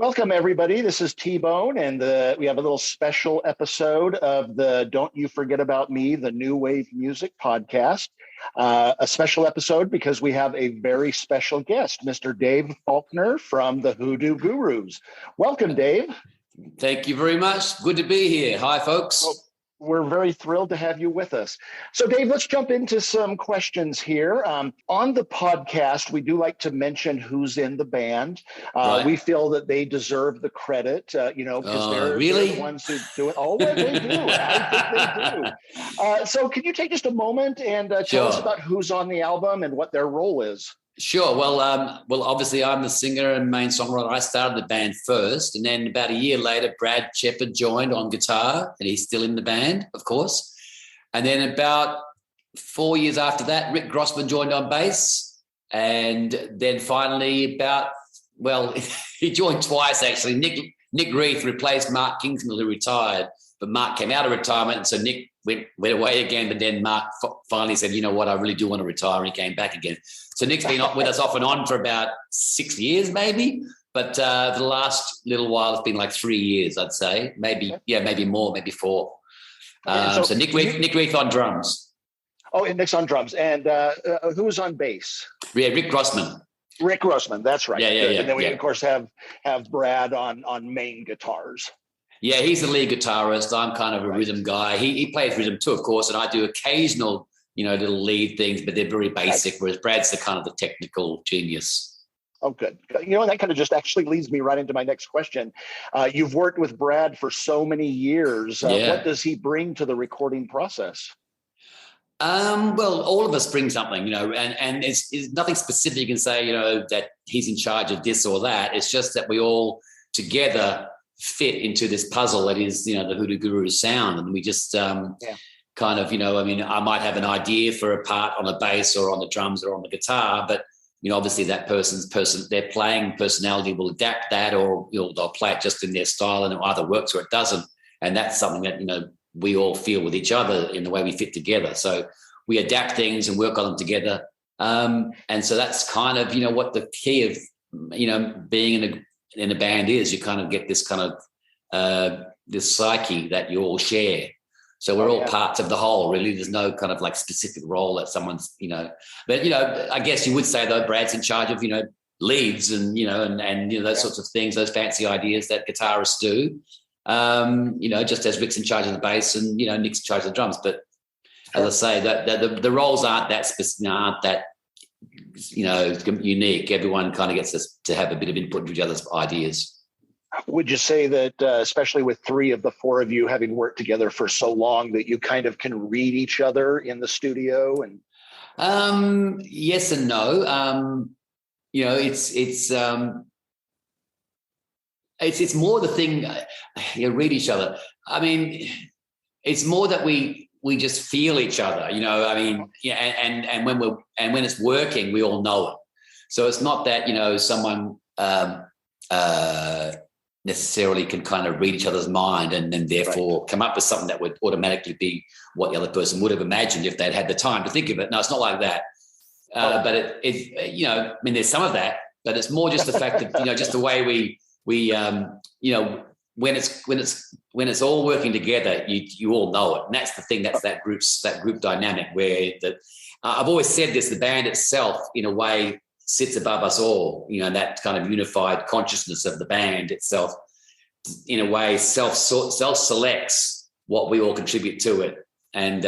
Welcome, everybody. This is T-Bone, and we have a little special episode of the Don't You Forget About Me, the New Wave Music podcast. A special episode because we have a very special guest, Mr. Dave Faulkner from the Hoodoo Gurus. Welcome, Dave. Thank you very much. Good to be here. Hi, folks. We're very thrilled to have you with us. So, Dave, let's jump into some questions here. On the podcast, we do like to mention who's in the band. Right. We feel that they deserve the credit, because they're the ones who do it. Oh, well, they do. I think they do. So can you take just a moment and tell us about who's on the album and what their role is? Sure. Well, obviously I'm the singer and main songwriter. I started the band first, and then about a year later, Brad Shepard joined on guitar, and he's still in the band, of course. And then about 4 years after that, Rick Grossman joined on bass, and then finally he joined twice actually. Nick Reith replaced Mark Kingsmill, who retired, but Mark came out of retirement, and so Nick went away again. But then Mark finally said, "You know what? I really do want to retire," and he came back again. So Nick's been with us off and on for about 6 years, maybe. But the last little while, it's been like 3 years, I'd say. Maybe more, maybe 4. So Nick Reith on drums. Oh, and Nick's on drums. And who's on bass? Yeah, Rick Grossman. Rick Grossman, that's right. Yeah. And then we, of course, have Brad on main guitars. Yeah, he's the lead guitarist. I'm kind of a rhythm guy. He plays rhythm too, of course, and I do occasional little lead things, but they're very basic, whereas Brad's the kind of the technical genius. Oh, good. That kind of just actually leads me right into my next question. You've worked with Brad for so many years. What does he bring to the recording process? Well, all of us bring something, and it's nothing specific you can say, that he's in charge of this or that. It's just that we all together fit into this puzzle that is, the Hoodoo Gurus sound. And we just kind of, I might have an idea for a part on the bass or on the drums or on the guitar, but, obviously that their playing personality will adapt that, or they'll play it just in their style, and it either works or it doesn't. And that's something that, we all feel with each other in the way we fit together. So we adapt things and work on them together. And so that's kind of, what the key of, being in a band is. You kind of get this kind of this psyche that you all share. So we're all parts of the whole, really. There's no kind of like specific role that someone's, but, I guess you would say though, Brad's in charge of, leads and, those sorts of things, those fancy ideas that guitarists do. Just as Rick's in charge of the bass and, Nick's in charge of the drums. But as I say, that the roles aren't that specific, aren't that, unique. Everyone kind of gets to have a bit of input into each other's ideas. Would you say that, especially with 3 of the 4 of you having worked together for so long, that you kind of can read each other in the studio? And yes and no. It's more the thing. Read each other. I mean, it's more that we just feel each other. And when it's working, we all know it. So it's not that someone necessarily can kind of read each other's mind and then therefore come up with something that would automatically be what the other person would have imagined if they'd had the time to think of it. No, it's not like that. But there's some of that, but it's more just the fact that, just the way we when it's all working together, you all know it. And that's the thing, that's that group dynamic where I've always said this, the band itself in a way sits above us all, that kind of unified consciousness of the band itself, in a way, self-selects what we all contribute to it. And,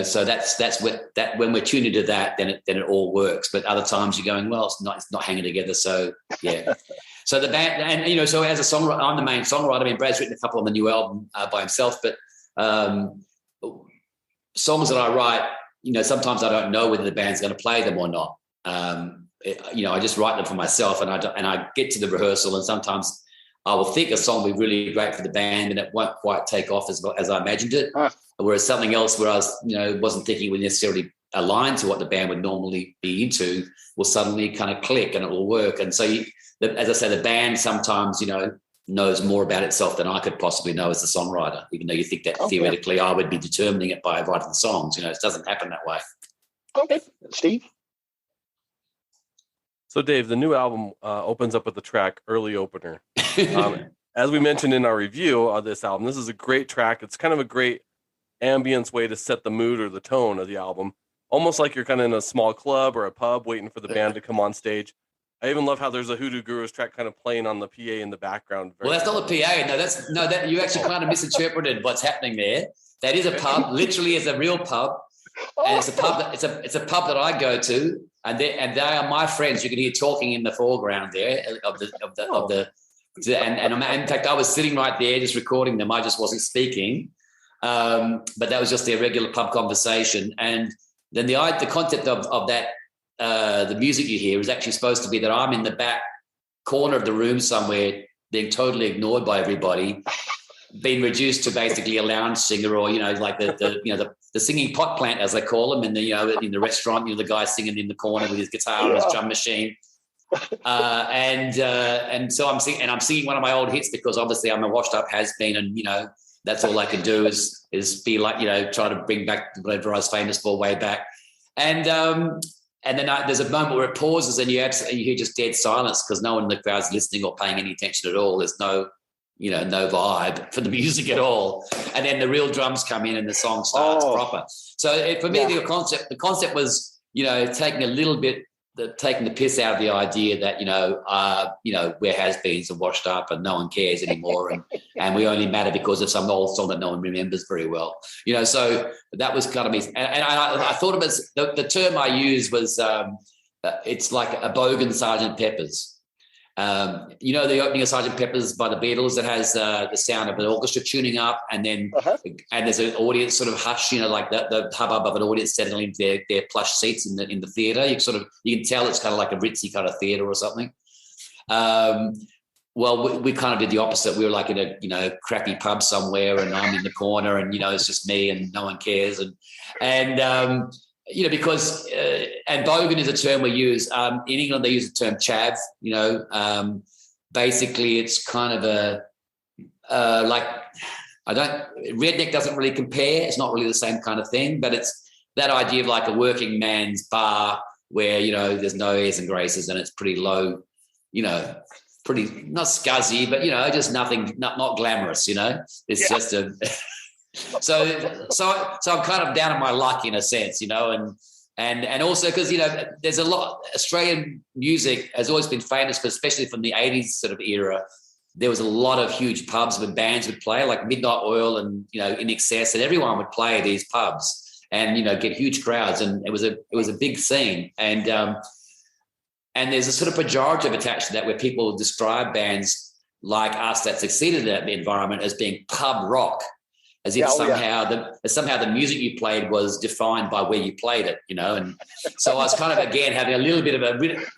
so that's when we're tuned into that, then it all works. But other times you're going, well, it's not hanging together. So, yeah. So the band, and, so as a songwriter, I'm the main songwriter. I mean, Brad's written a couple on the new album by himself, but songs that I write, sometimes I don't know whether the band's going to play them or not. I just write them for myself, and I get to the rehearsal, and sometimes I will think a song will be really great for the band, and it won't quite take off as I imagined it. Whereas something else where I was, wasn't thinking it would necessarily align to what the band would normally be into will suddenly kind of click and it will work. And so, as I say, the band sometimes, knows more about itself than I could possibly know as a songwriter, even though you think that theoretically I would be determining it by writing the songs. It doesn't happen that way. Okay. Steve? So, Dave, the new album opens up with the track Early Opener. As we mentioned in our review of this album, this is a great track. It's kind of a great ambience way to set the mood or the tone of the album. Almost like you're kind of in a small club or a pub waiting for the band to come on stage. I even love how there's a Hoodoo Gurus track kind of playing on the PA in the background. Well, that's not the PA. That you actually kind of misinterpreted what's happening there. That is a pub, literally is a real pub. And it's a pub it's a pub that I go to, and they are my friends. You can hear talking in the foreground there and in fact I was sitting right there just recording them. I just wasn't speaking, but that was just their regular pub conversation. And then the concept of that the music you hear is actually supposed to be that I'm in the back corner of the room somewhere, being totally ignored by everybody, being reduced to basically a lounge singer, or like the singing pot plant, as they call them, in the restaurant. The guy singing in the corner with his guitar and his drum machine. And so I'm singing one of my old hits, because obviously I'm a washed up has-been, and that's all I can do is be like try to bring back whatever I was famous for way back. And then there's a moment where it pauses, and you hear just dead silence, because no one in the crowd's listening or paying any attention at all. There's no vibe for the music at all. And then the real drums come in and the song starts proper. So for me, the concept was, taking a little bit, taking the piss out of the idea that, we're has-beens and washed up and no one cares anymore. And we only matter because of some old song that no one remembers very well. So that was kind of me. And I thought of it as, the term I used was, it's like a bogan Sgt. Pepper's. The opening of Sgt. Pepper's by the Beatles, that has the sound of an orchestra tuning up, and then and there's an audience sort of hush, like the hubbub of an audience settling into their plush seats in the theatre. You can tell it's kind of like a ritzy kind of theatre or something. Well, we kind of did the opposite. We were like in a crappy pub somewhere, and I'm in the corner, and it's just me, and no one cares, and because and bogan is a term we use in England. They use the term chav. Basically, it's kind of redneck doesn't really compare. It's not really the same kind of thing, but it's that idea of like a working man's bar where there's no airs and graces, and it's pretty low, pretty not scuzzy, but just nothing, not glamorous. It's just a. So I'm kind of down on my luck in a sense, and also because there's a lot. Australian music has always been famous, but especially from the 80s sort of era, there was a lot of huge pubs where bands would play, like Midnight Oil and In Excess, and everyone would play at these pubs and get huge crowds, and it was a big scene. And there's a sort of pejorative attached to that, where people describe bands like us that succeeded in that environment as being pub rock. As if somehow the music you played was defined by where you played it, And so I was kind of, again, having a little bit of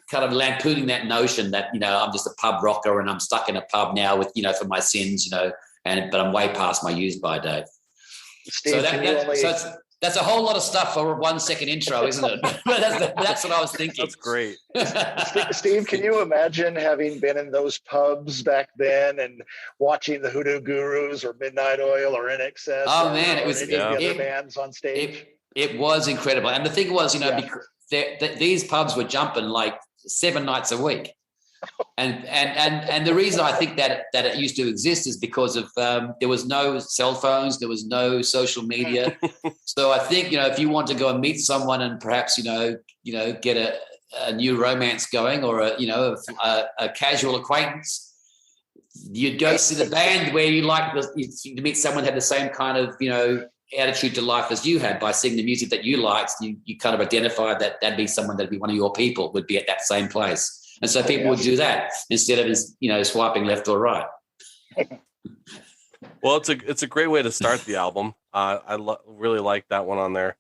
kind of lampooning that notion that, I'm just a pub rocker and I'm stuck in a pub now with, for my sins, but I'm way past my use by date. Steve, so that's a whole lot of stuff for a 1 second intro, isn't it? that's what I was thinking. That's great. Steve, can you imagine having been in those pubs back then and watching the Hoodoo Gurus or Midnight Oil or In Excess? Oh man, it was any of the other bands on stage. It was incredible, and the thing was, because these pubs were jumping like 7 nights a week. And the reason I think that it used to exist is because of there was no cell phones, there was no social media. So I think if you want to go and meet someone and perhaps get a new romance going, or a casual acquaintance, you'd go see the band where you like to meet someone who had the same kind of attitude to life as you had. By seeing the music that you liked, you kind of identified that that'd be someone that'd be one of your people, would be at that same place. And so people would do that instead of swiping left or right. Well, it's a great way to start the album. I really like that one on there.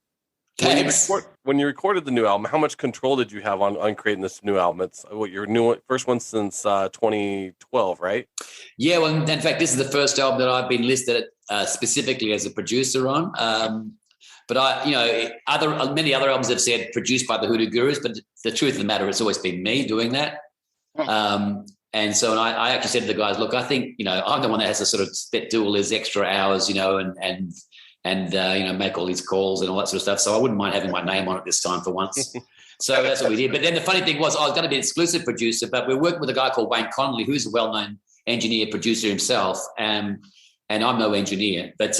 Thanks. When you recorded the new album, how much control did you have on creating this new album? It's your first one since 2012, right? Yeah. Well, in fact, this is the first album that I've been listed specifically as a producer on. But many other albums have said produced by the Hoodoo Gurus, but the truth of the matter, it's always been me doing that. And so I actually said to the guys, look, I think, I'm the one that has to sort of do all these extra hours, and make all these calls and all that sort of stuff. So I wouldn't mind having my name on it this time for once. So that's what we did. But then the funny thing was, I was going to be an exclusive producer, but we're working with a guy called Wayne Connolly, who's a well-known engineer, producer himself. And I'm no engineer, but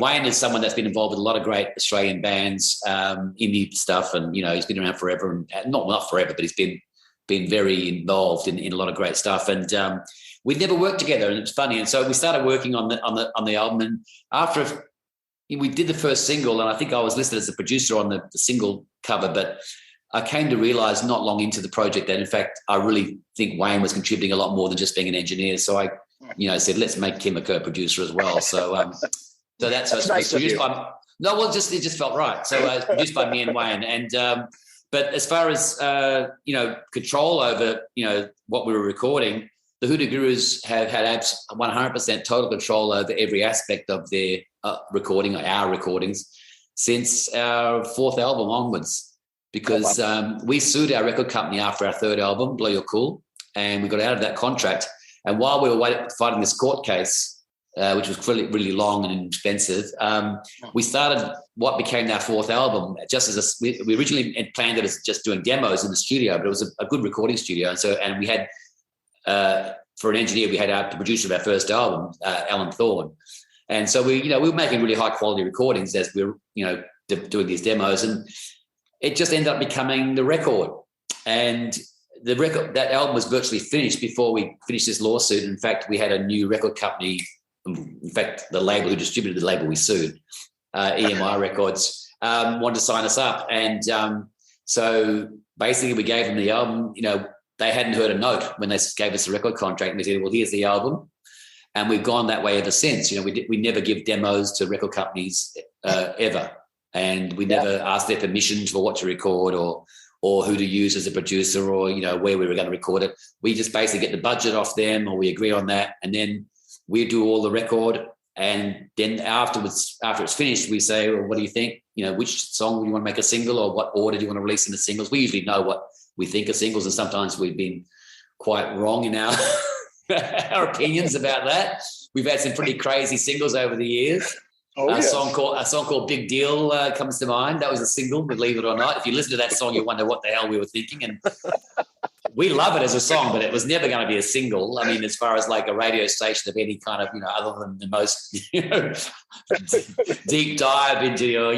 Wayne is someone that's been involved with a lot of great Australian bands, indie stuff, and he's been around forever, and not forever, but he's been very involved in a lot of great stuff. And we'd never worked together, and it's funny. And so we started working on the album, and after we did the first single, and I think I was listed as a producer on the single cover, but I came to realize not long into the project that, in fact, I really think Wayne was contributing a lot more than just being an engineer. So I said, let's make him a co-producer as well. So that's nice produced by. No, well, it just felt right. So it's produced by me and Wayne. And but as far as control over what we were recording, the Hoodoo Gurus have had 100% total control over every aspect of their recording, or our recordings, since our fourth album onwards. Because we sued our record company after our third album, Blow Your Cool, and we got out of that contract. And while we were fighting this court case, which was really, really long and expensive, we started what became our fourth album. Just as we originally had planned it as just doing demos in the studio, but it was a good recording studio. And we had, for an engineer, we had the producer of our first album, Alan Thorne. And so we were making really high quality recordings as we were, doing these demos, and it just ended up becoming the record. And the record, that album was virtually finished before we finished this lawsuit. In fact, we had a new record company. In fact, the label who distributed the label we sued, EMI Records, wanted to sign us up. And so basically we gave them the album. They hadn't heard a note when they gave us the record contract, and we said, well, here's the album. And we've gone that way ever since. We never give demos to record companies ever. And we never asked their permission for what to record or who to use as a producer, or, where we were going to record it. We just basically get the budget off them, or we agree on that. And then we do all the record. And then afterwards, after it's finished, we say, well, what do you think? Which song do you want to make a single, or what order do you want to release in the singles? We usually know what we think of singles, and sometimes we've been quite wrong in our our opinions about that. We've had some pretty crazy singles over the years. A song called Big Deal comes to mind. That was a single, believe it or not. If you listen to that song, you wonder what the hell we were thinking. And we love it as a song, but it was never going to be a single. I mean, as far as like a radio station of any kind of, other than the most, deep dive into your,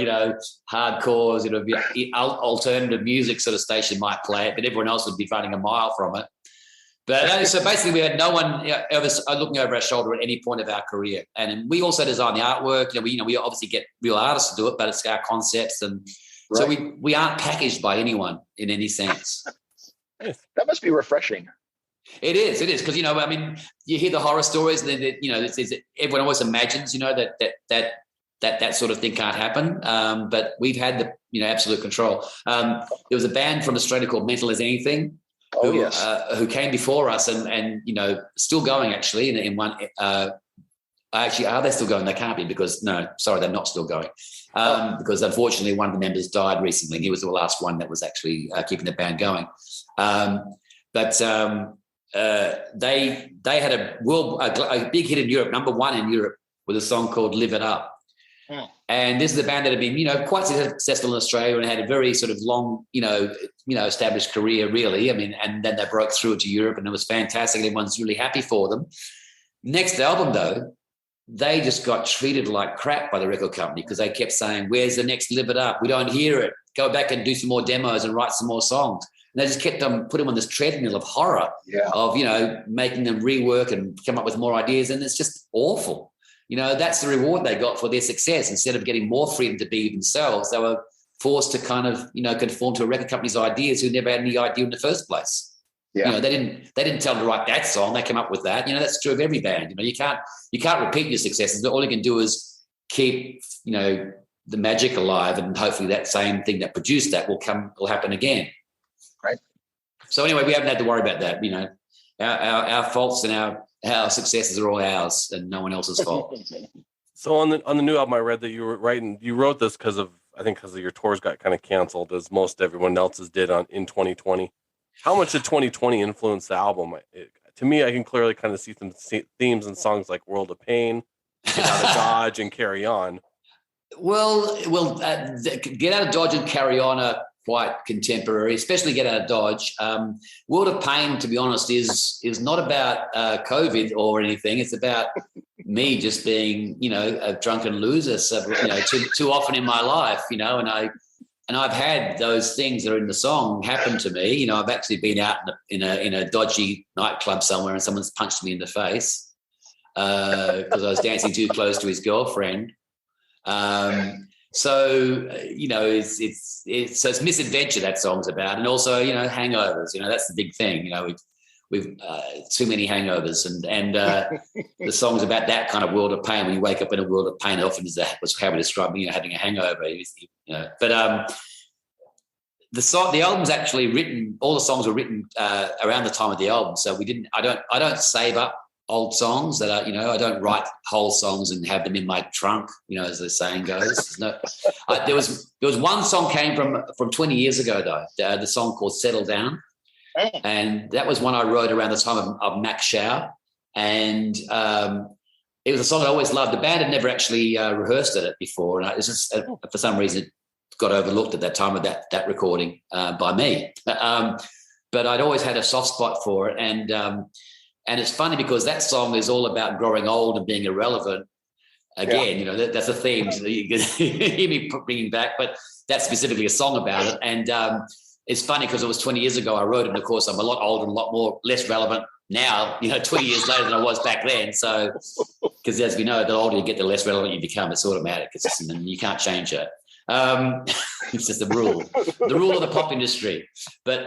hardcore, alternative music sort of station might play it, but everyone else would be running a mile from it. But so basically, we had no one ever looking over our shoulder at any point of our career. And we also design the artwork. We obviously get real artists to do it, but it's our concepts, and so we aren't packaged by anyone in any sense. That must be refreshing. It is because you hear the horror stories, and then everyone always imagines that sort of thing can't happen. But we've had the absolute control. There was a band from Australia called Mental as Anything. Who came before us and still going actually in one actually, are they still going? They can't be, because they're not still going, because unfortunately one of the members died recently, and he was the last one that was actually keeping the band going. But they had a big hit in Europe, number one in Europe, with a song called Live It Up. And this is a band that had been, quite successful in Australia and had a very sort of long, established career, really. I mean, and then they broke through to Europe, and it was fantastic. Everyone's really happy for them. Next album, though, they just got treated like crap by the record company, because they kept saying, "Where's the next Live It Up? We don't hear it. Go back and do some more demos and write some more songs." And they just kept put them on this treadmill of horror, of making them rework and come up with more ideas, and it's just awful. That's the reward they got for their success. Instead of getting more freedom to be themselves, they were forced to kind of, conform to a record company's ideas, who never had any idea in the first place. Yeah. They didn't tell them to write that song. They came up with that. That's true of every band. You can't repeat your successes. All you can do is keep, the magic alive, and hopefully that same thing that produced that will happen again. Right. So anyway, we haven't had to worry about that. Our faults and our successes are all ours and no one else's fault. So on the new album, I read that you wrote this because of your tours got kind of canceled, as most everyone else's did in 2020. How much did 2020 influence the album? To me, I can clearly kind of see some themes and songs like World of Pain, Get Out of Dodge, and Carry On. Get Out of Dodge and Carry On are quite contemporary, especially Get Out of Dodge. World of Pain, to be honest, is not about COVID or anything. It's about me just being, a drunken loser, too often in my life, and I've had those things that are in the song happen to me. I've actually been out in a dodgy nightclub somewhere and someone's punched me in the face because I was dancing too close to his girlfriend. It's misadventure that song's about, and also hangovers. That's the big thing. We've too many hangovers, and the song's about that kind of world of pain. When you wake up in a world of pain, often was how we describe having a hangover. But the album's actually written. All the songs were written around the time of the album, so I don't save up old songs that are, I don't write whole songs and have them in my trunk, as the saying goes. There was one song came from 20 years ago though, the song called Settle Down. And that was one I wrote around the time of Max Schau. And it was a song I always loved. The band had never actually rehearsed it before. And it was just, for some reason, it got overlooked at that time of that recording by me. But I'd always had a soft spot for it. And it's funny because that song is all about growing old and being irrelevant. Again, that's a theme that you can hear me bringing back, but that's specifically a song about it. And it's funny because it was 20 years ago I wrote it, and of course I'm a lot older and a lot more less relevant now, 20 years later than I was back then. So, because as we know, the older you get, the less relevant you become. It's automatic. And you can't change it. It's just the rule of the pop industry. But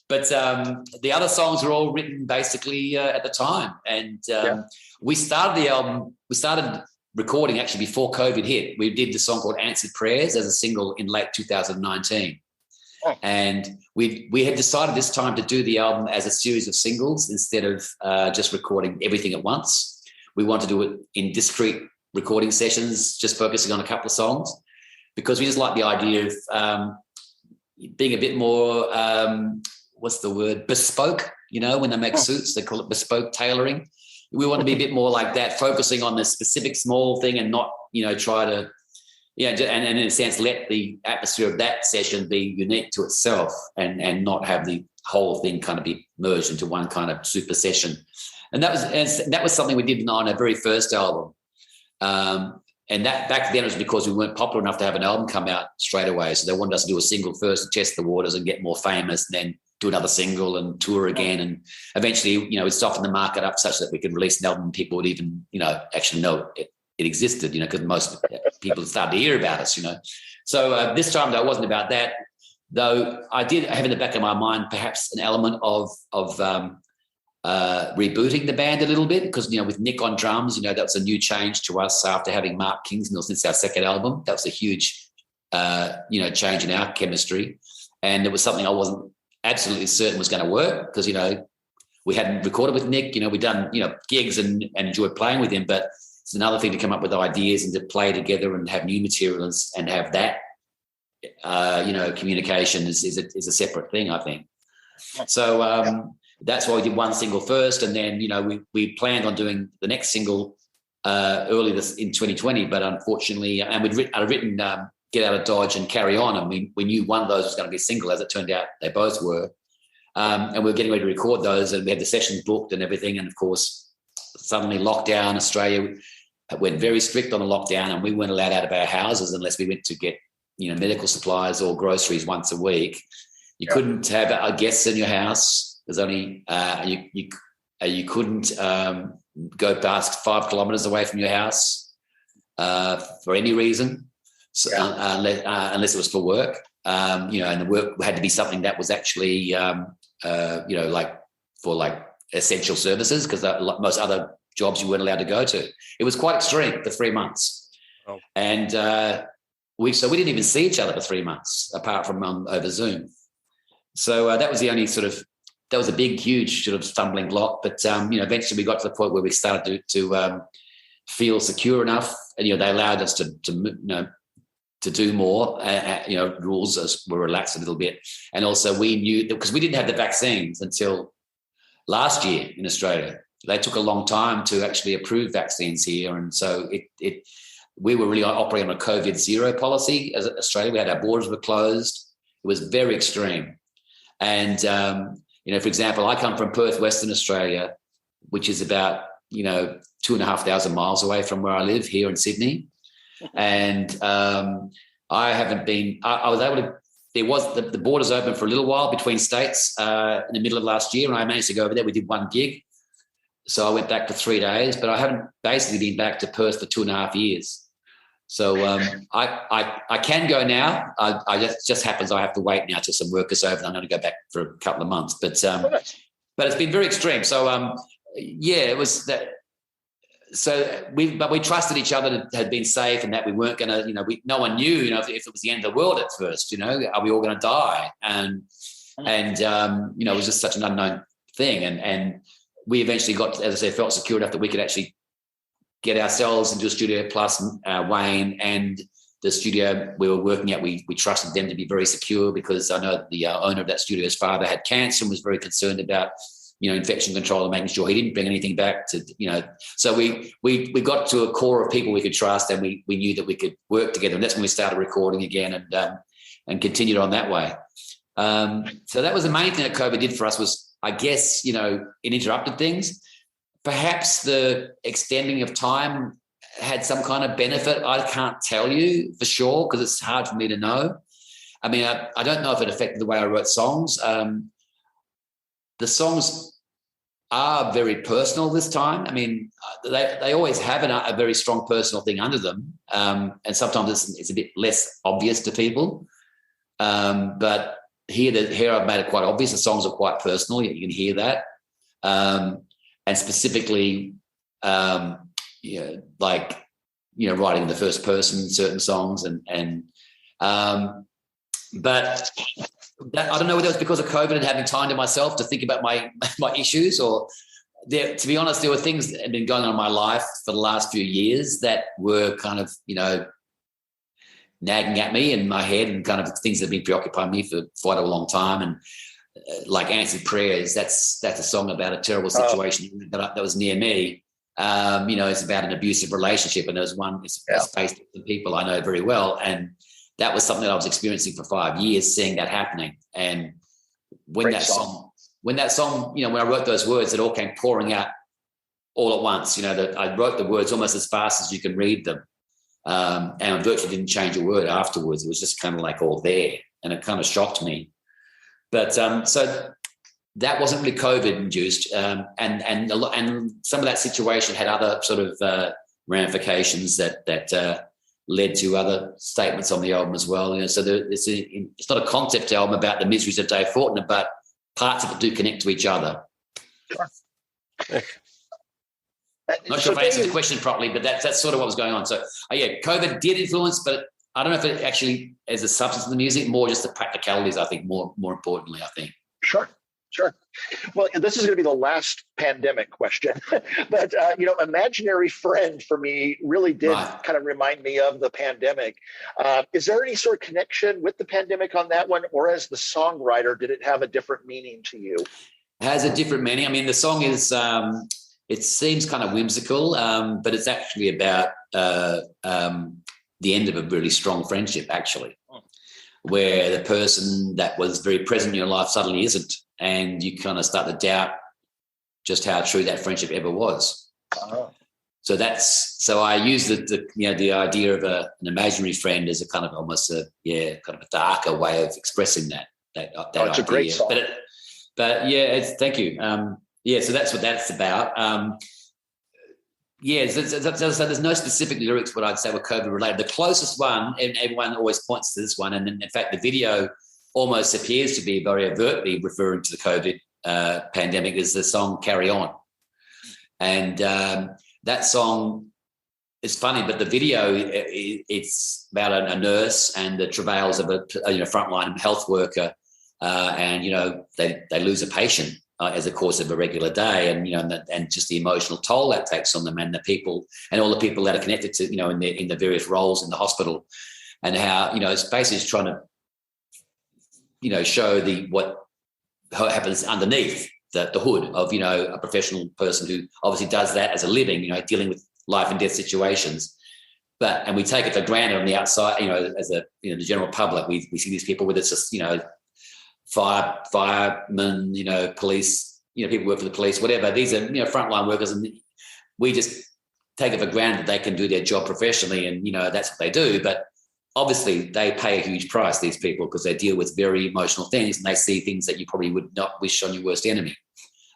the other songs were all written basically at the time. And we started the album, we started recording actually before COVID hit. We did the song called Answered Prayers as a single in late 2019. And we had decided this time to do the album as a series of singles instead of just recording everything at once. We wanted to do it in discrete recording sessions, just focusing on a couple of songs, because we just like the idea of being a bit more, bespoke, when they make suits, they call it bespoke tailoring. We want to be a bit more like that, focusing on the specific small thing and not, try to, and in a sense, let the atmosphere of that session be unique to itself and not have the whole thing kind of be merged into one kind of super session. And that was something we did on our very first album. And that back then was because we weren't popular enough to have an album come out straight away. So they wanted us to do a single first to test the waters and get more famous, and then do another single and tour again. And eventually, we'd soften the market up such that we could release an album and people would even, actually know it existed, because most people started to hear about us, So this time, though, it wasn't about that. Though I did have in the back of my mind perhaps an element of rebooting the band a little bit, because with Nick on drums, that was a new change to us after having Mark Kingsmill since our second album. That was a huge change in our chemistry, and it was something I wasn't absolutely certain was going to work, because we hadn't recorded with Nick. We'd done gigs and enjoyed playing with him, but it's another thing to come up with ideas and to play together and have new materials and have that communication is a separate thing, I think. So that's why we did one single first, and then we planned on doing the next single early in 2020, but unfortunately, and I'd written Get Out of Dodge and Carry On, and we knew one of those was going to be a single. As it turned out, they both were, and we were getting ready to record those, and we had the sessions booked and everything, and of course, suddenly lockdown. Australia went very strict on the lockdown, and we weren't allowed out of our houses unless we went to get medical supplies or groceries once a week. You couldn't have guests in your house. There's only you couldn't go past 5 kilometres away from your house for any reason, so, unless it was for work. And the work had to be something that was actually like essential services, because most other jobs you weren't allowed to go to. It was quite extreme for 3 months, and we didn't even see each other for 3 months apart from over Zoom. So that was the only that was a big, huge sort of stumbling block. But, eventually we got to the point where we started to feel secure enough, and, they allowed us to do more, rules were relaxed a little bit. And also we knew that because we didn't have the vaccines until last year in Australia. They took a long time to actually approve vaccines here. And so we were really operating on a COVID zero policy as Australia. We had our borders were closed. It was very extreme. And, for example, I come from Perth, Western Australia, which is about, 2,500 miles away from where I live here in Sydney. And I haven't been, I was able to, there was the borders open for a little while between states in the middle of last year, and I managed to go over there. We did one gig. So I went back for 3 days, but I haven't basically been back to Perth for 2.5 years. So I can go now. I just happens I have to wait now till some work is over, and I'm going to go back for a couple of months. But it's been very extreme. So it was that. So we trusted each other that had been safe, and that we weren't going to, no one knew, if it was the end of the world at first, are we all going to die? And it was just such an unknown thing. And we eventually got, as I said, felt secure enough that we could actually get ourselves into a studio, plus Wayne and the studio we were working at. We trusted them to be very secure, because I know the owner of that studio's father had cancer and was very concerned about, infection control and making sure he didn't bring anything back to, So we got to a core of people we could trust, and we knew that we could work together. And that's when we started recording again and continued on that way. So that was the main thing that COVID did for us was, I guess, it interrupted things. Perhaps the extending of time had some kind of benefit. I can't tell you for sure, because it's hard for me to know. I mean, I don't know if it affected the way I wrote songs. The songs are very personal this time. I mean, they always have a very strong personal thing under them, and sometimes it's a bit less obvious to people. But here I've made it quite obvious. The songs are quite personal. You can hear that, and specifically, writing in the first person certain songs, but. I don't know whether it was because of COVID and having time to myself to think about my issues, or to be honest, there were things that had been going on in my life for the last few years that were kind of, nagging at me in my head, and kind of things that have been preoccupying me for quite a long time. And like Answered Prayers, that's a song about a terrible situation that was near me. It's about an abusive relationship, and there's one, it's based on people I know very well. And that was something that I was experiencing for 5 years, seeing that happening. And when that song, when I wrote those words, it all came pouring out all at once. That I wrote the words almost as fast as you can read them. And I virtually didn't change a word afterwards. It was just kind of like all there, and it kind of shocked me. But so that wasn't really COVID induced. And some of that situation had other sort of ramifications that led to other statements on the album as well. So it's not a concept album about the miseries of Dave Faulkner, but parts of it do connect to each other. Sure. Not sure if I answered the question properly, but that's sort of what was going on. So, COVID did influence, but I don't know if it actually is the substance of the music, more just the practicalities, I think, more importantly, I think. Sure. Well, this is going to be the last pandemic question, but, Imaginary Friend for me really did kind of remind me of the pandemic. Is there any sort of connection with the pandemic on that one, or as the songwriter, did it have a different meaning to you? It has a different meaning. I mean, the song is, it seems kind of whimsical, but it's actually about the end of a really strong friendship, actually, where the person that was very present in your life suddenly isn't. And you kind of start to doubt just how true that friendship ever was. Oh. So I use the idea of an imaginary friend as a kind of almost kind of a darker way of expressing that it's idea. A great song. Thank you. So that's what that's about. So there's no specific lyrics what I'd say were COVID related. The closest one, and everyone always points to this one, and in fact the video almost appears to be very overtly referring to the COVID pandemic, is the song Carry On. And that song is funny, but the video, it's about a nurse and the travails of a frontline health worker, and they lose a patient as a course of a regular day, and just the emotional toll that takes on them, and the people and all the people that are connected to in the various roles in the hospital, and how it's basically trying to show what happens underneath the hood of a professional person who obviously does that as a living, dealing with life and death situations. and we take it for granted on the outside, as the general public, we see these people with it's just, firemen, police, people who work for the police, whatever. These are, frontline workers, and we just take it for granted that they can do their job professionally, and, that's what they do. But obviously they pay a huge price, these people, because they deal with very emotional things, and they see things that you probably would not wish on your worst enemy.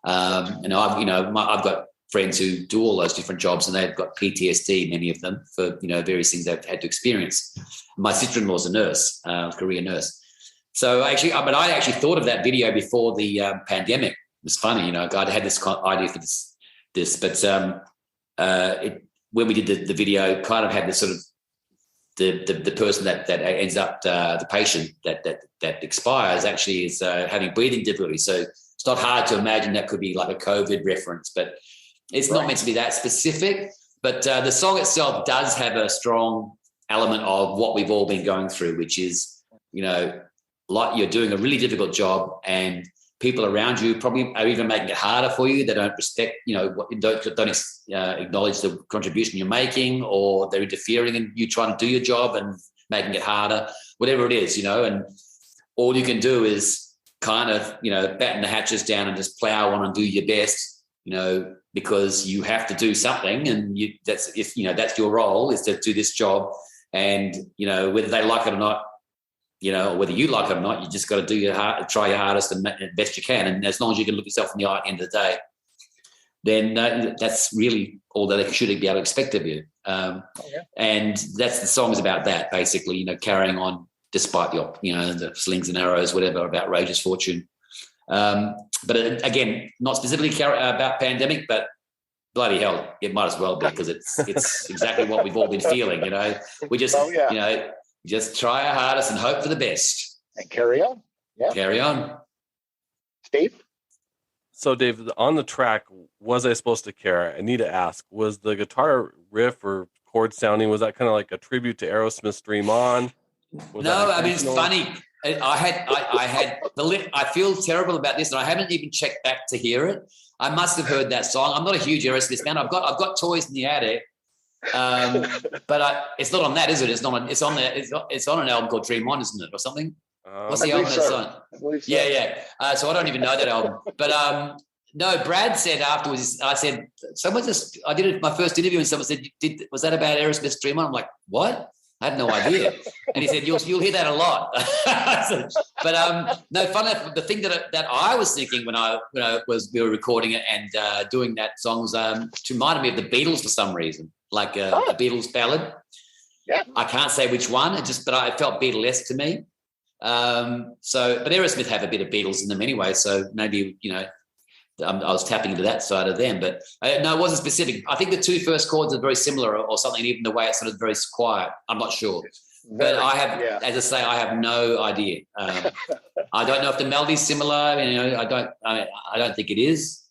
And I've got friends who do all those different jobs, and they've got PTSD, many of them, for, various things they've had to experience. My sister-in-law's a nurse, career nurse. So I actually thought of that video before the pandemic. It was funny, God had this idea for this, but when we did the video, kind of had this sort of the person that ends up the patient that expires actually is having breathing difficulty. So it's not hard to imagine that could be like a COVID reference, but it's not meant to be that specific. But the song itself does have a strong element of what we've all been going through, which is, like you're doing a really difficult job, and people around you probably are even making it harder for you. They don't respect, don't acknowledge the contribution you're making, or they're interfering in you trying to do your job and making it harder, whatever it is, and all you can do is kind of, batten the hatches down and just plow on and do your best, because you have to do something, and that's your role, is to do this job. And, whether they like it or not, or whether you like it or not, you just got to do try your hardest and best you can. And as long as you can look yourself in the eye at the end of the day, then that's really all that they should be able to expect of you. And that's the song's about that, basically, carrying on despite the slings and arrows, whatever, of outrageous fortune. But again, not specifically about pandemic, but bloody hell, it might as well be, because it's exactly what we've all been feeling. We just just try our hardest and hope for the best. And carry on. Yeah. Carry on. Steve? So, Dave, on the track, Was I Supposed to Care? I need to ask, was the guitar riff or chord sounding, was that kind of like a tribute to Aerosmith's Dream On? It's funny. I feel terrible about this, and I haven't even checked back to hear it. I must have heard that song. I'm not a huge Aerosmith fan. I've got Toys in the Attic. But it's not on that, is it? It's not on. It's on there. It's on an album called Dream On, isn't it, or something? What's the album that's on? Yeah. So I don't even know that album. But no, Brad said afterwards. I said, I did my first interview, and someone said, was that about Aerosmith's Dream On? I'm like, what? I had no idea. And he said, you'll hear that a lot. No, funny enough, the thing that I was thinking when we were recording it and doing that song was to remind me of the Beatles for some reason, like a Beatles ballad. Yeah. I can't say which one, but it felt Beatlesque to me. But Aerosmith have a bit of Beatles in them anyway, so maybe, I was tapping into that side of them. But no, it wasn't specific. I think the two first chords are very similar or something, even the way it's sort of very quiet. I'm not sure. But I have, as I say, I have no idea. I don't know if the melody's similar. I don't think it is,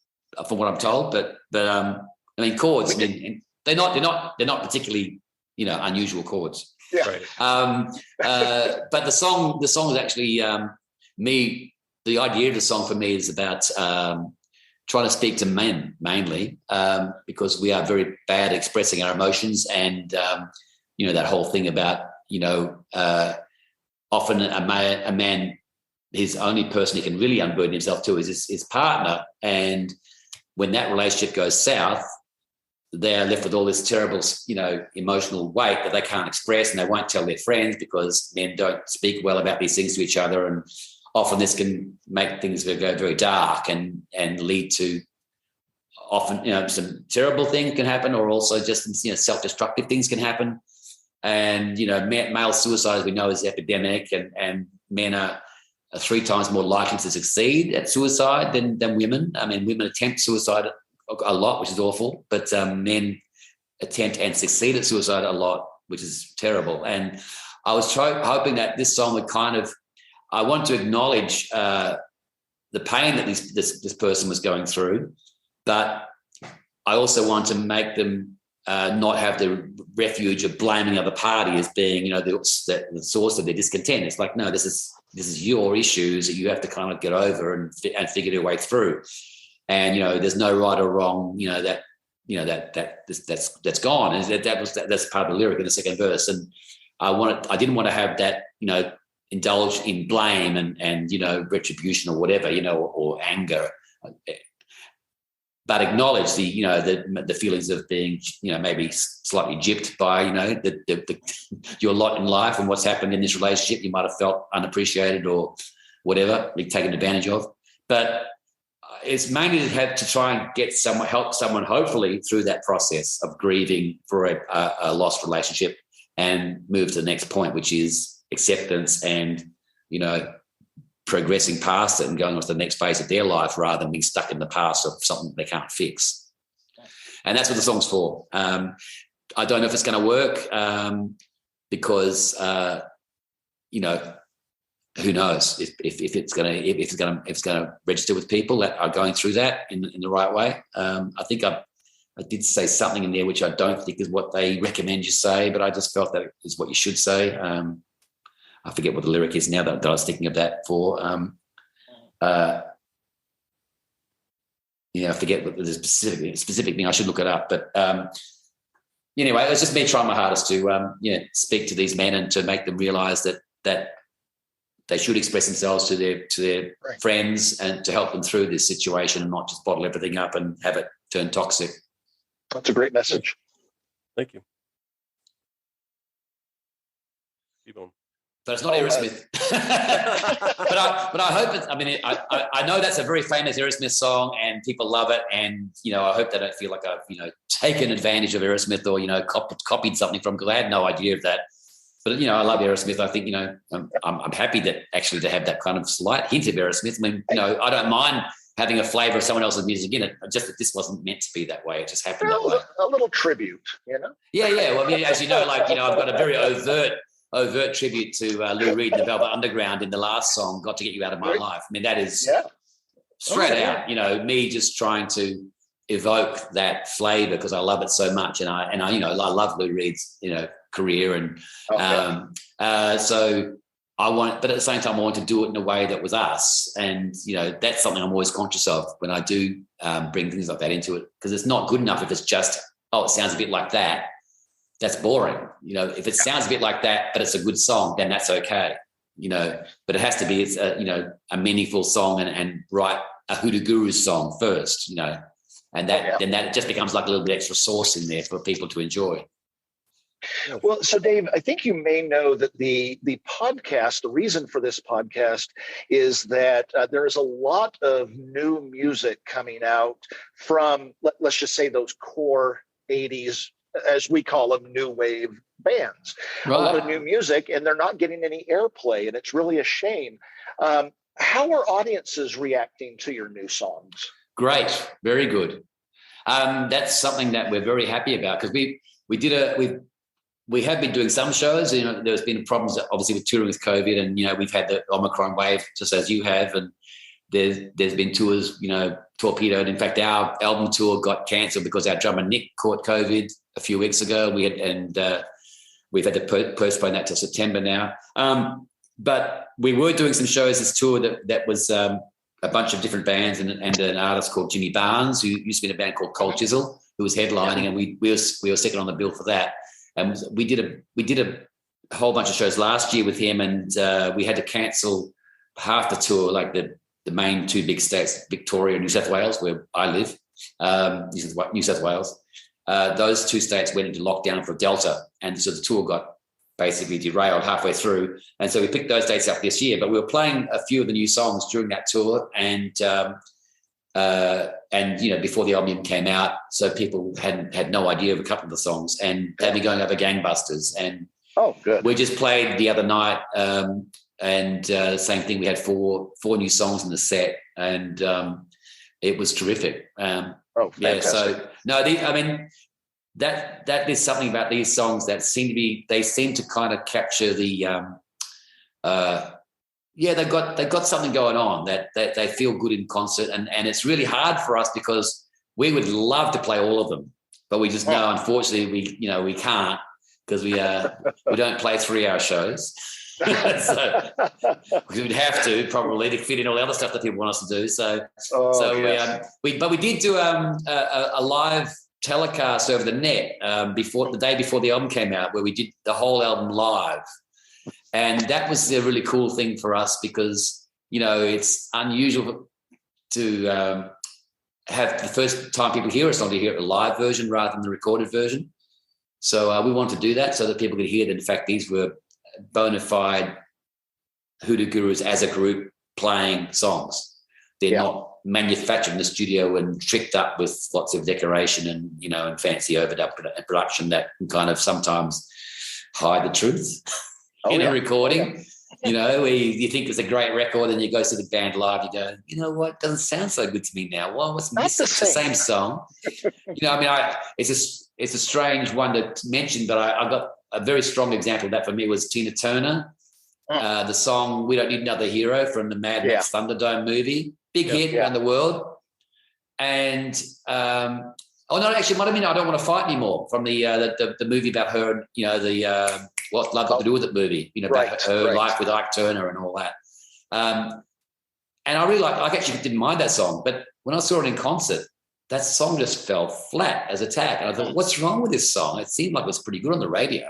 from what I'm told. But chords. They're not particularly, unusual chords. Yeah. Right. But the song is actually me. The idea of the song for me is about trying to speak to men mainly, because we are very bad at expressing our emotions, and that whole thing about often a man, his only person he can really unburden himself to is his partner, and when that relationship goes south, they're left with all this terrible, emotional weight that they can't express, and they won't tell their friends because men don't speak well about these things to each other, and often this can make things go very dark and lead to often, some terrible things can happen, or also just, self-destructive things can happen. And, male suicide, as we know, is epidemic, and men are 3 times more likely to succeed at suicide than women. I mean, women attempt suicide a lot, which is awful, but men attempt and succeed at suicide a lot, which is terrible. And I was hoping that this song would I want to acknowledge the pain that this person was going through, but I also want to make them not have the refuge of blaming other party as being, the source of their discontent. It's like, no, this is your issues that you have to kind of get over and figure your way through. And there's no right or wrong. That that's gone. And that's part of the lyric in the second verse. And I didn't want to have that, indulge in blame and retribution or whatever, or anger, but acknowledge the feelings of being, maybe slightly gypped by, your lot in life and what's happened in this relationship. You might have felt unappreciated or whatever, being taken advantage of. But it's mainly to try and help someone, hopefully, through that process of grieving for a lost relationship and move to the next point, which is acceptance and, progressing past it and going on to the next phase of their life rather than being stuck in the past of something they can't fix. And that's what the song's for. I don't know if it's going to work because, who knows if it's going to register with people that are going through that in the right way. I think I did say something in there which I don't think is what they recommend you say, but I just felt that is what you should say. I forget what the lyric is now that I was thinking of that for. I forget what the specific thing. I should look it up. But anyway, it's just me trying my hardest to speak to these men and to make them realise that they should express themselves to their right. friends and to help them through this situation and not just bottle everything up and have it turn toxic. That's a great message. Thank you. T-Bone. But it's not Aerosmith. but I hope it's. I mean, I know that's a very famous Aerosmith song, and people love it. And I hope they don't feel like I've taken advantage of Aerosmith or copied something from. Because I had no idea of that. But I love Aerosmith. I think I'm happy that actually to have that kind of slight hint of Aerosmith. I mean, I don't mind having a flavour of someone else's music in it. Just that this wasn't meant to be that way. It just happened that way. A little tribute, Yeah. Well, I mean, as you know, I've got a very overt tribute to Lou Reed and the Velvet Underground in the last song, "Got to Get You Out of My Life." I mean, that is straight out, me just trying to evoke that flavour because I love it so much, and I love Lou Reed's career, and so I want, but at the same time I want to do it in a way that was us, and that's something I'm always conscious of when I do bring things like that into it, because it's not good enough if it's just it sounds a bit like that. That's boring. If it sounds a bit like that, but it's a good song, then that's okay. But it has to be, a meaningful song and write a Hoodoo Gurus song first, and then that just becomes like a little bit extra sauce in there for people to enjoy. Well, so Dave, I think you may know that the podcast, the reason for this podcast is that there is a lot of new music coming out from, let's just say, those core 80s, as we call them, new wave bands. Right. A lot of new music, and they're not getting any airplay, and it's really a shame. How are audiences reacting to your new songs? Great, very good. That's something that we're very happy about, because we have been doing some shows. There's been problems obviously with touring with COVID, and we've had the Omicron wave just as you have, and there's been tours torpedoed. In fact, our album tour got cancelled because our drummer Nick caught COVID a few weeks ago. We've had to postpone that till September now. But we were doing some shows this tour that was a bunch of different bands and an artist called Jimmy Barnes, who used to be in a band called Cold Chisel, who was headlining, and we were second on the bill for that. And we did a whole bunch of shows last year with him, and we had to cancel half the tour, like the main two big states, Victoria and New South Wales, where I live, New South Wales. Those two states went into lockdown for Delta, and so the tour got basically derailed halfway through. And so we picked those dates up this year, but we were playing a few of the new songs during that tour, and before the album came out, so people had no idea of a couple of the songs, and they've been going over gangbusters. And good. We just played the other night, and same thing. We had four new songs in the set, and it was terrific. Fantastic. So no, that is something about these songs that seem to kind of capture the they've got something going on that they feel good in concert, and it's really hard for us because we would love to play all of them, but we just know, unfortunately, we can't, because we don't play 3-hour shows. So we would have to probably to fit in all the other stuff that people want us to do. We did do a live telecast over the net the day before the album came out, where we did the whole album live. And that was a really cool thing for us because, it's unusual to have the first time people hear us on to hear the live version rather than the recorded version. So we wanted to do that so that people could hear that, in fact, these were bona fide Hoodoo Gurus as a group playing songs. They're not manufactured in the studio and tricked up with lots of decoration and, and fancy overdub production that can kind of sometimes hide the truth in a recording. Where you think it's a great record and you go see the band live, you go, you know what, it doesn't sound so good to me now. Well, what's missing? It's the same song. It's a strange one to mention, but I got a very strong example of that for me was Tina Turner. The song We Don't Need Another Hero from the Mad Max Thunderdome movie. Big hit around the world. And actually, might have been I Don't Want to Fight Anymore from the movie about her, What Love Got to Do With It movie, about her life with Ike Turner and all that. And I really I actually didn't mind that song, but when I saw it in concert, that song just fell flat as a tack. And I thought, what's wrong with this song? It seemed like it was pretty good on the radio.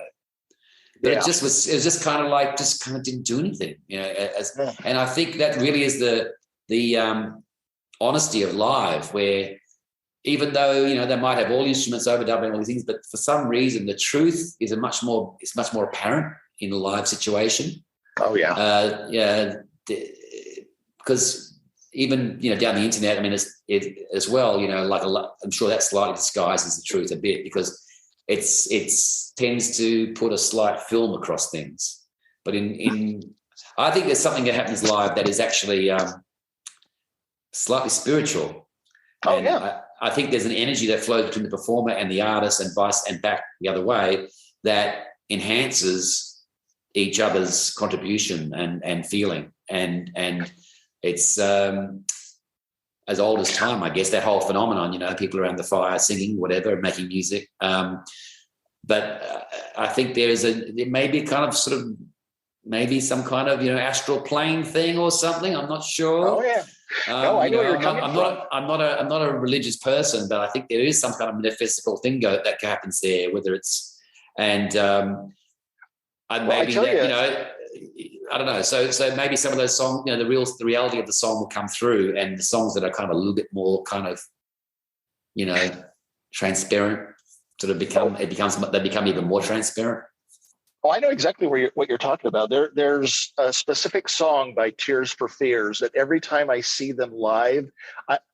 But it was just kind of didn't do anything, and I think that really is the honesty of live, where even though, they might have all instruments overdubbing all these things, but for some reason the truth is much more apparent in a live situation. Oh yeah. Because even, down the internet, I mean, it as well, I'm sure that slightly disguises the truth a bit because it's tends to put a slight film across things. But I think there's something that happens live that is actually slightly spiritual. I think there's an energy that flows between the performer and the artist and back the other way that enhances each other's contribution and feeling. And it's as old as time, I guess, that whole phenomenon, people around the fire singing, whatever, making music. But I think there may be kind of sort of maybe some kind of, astral plane thing or something. I'm not sure. Oh, yeah. No, I know where you're coming from. I'm not a religious person, but I think there is some kind of metaphysical thing that happens there, whether it's and maybe that, I don't know. So maybe some of those songs, the reality of the song will come through, and the songs that are kind of a little bit more kind of, transparent, sort of they become even more transparent. Oh, I know exactly what you're talking about. There's a specific song by Tears for Fears that every time I see them live,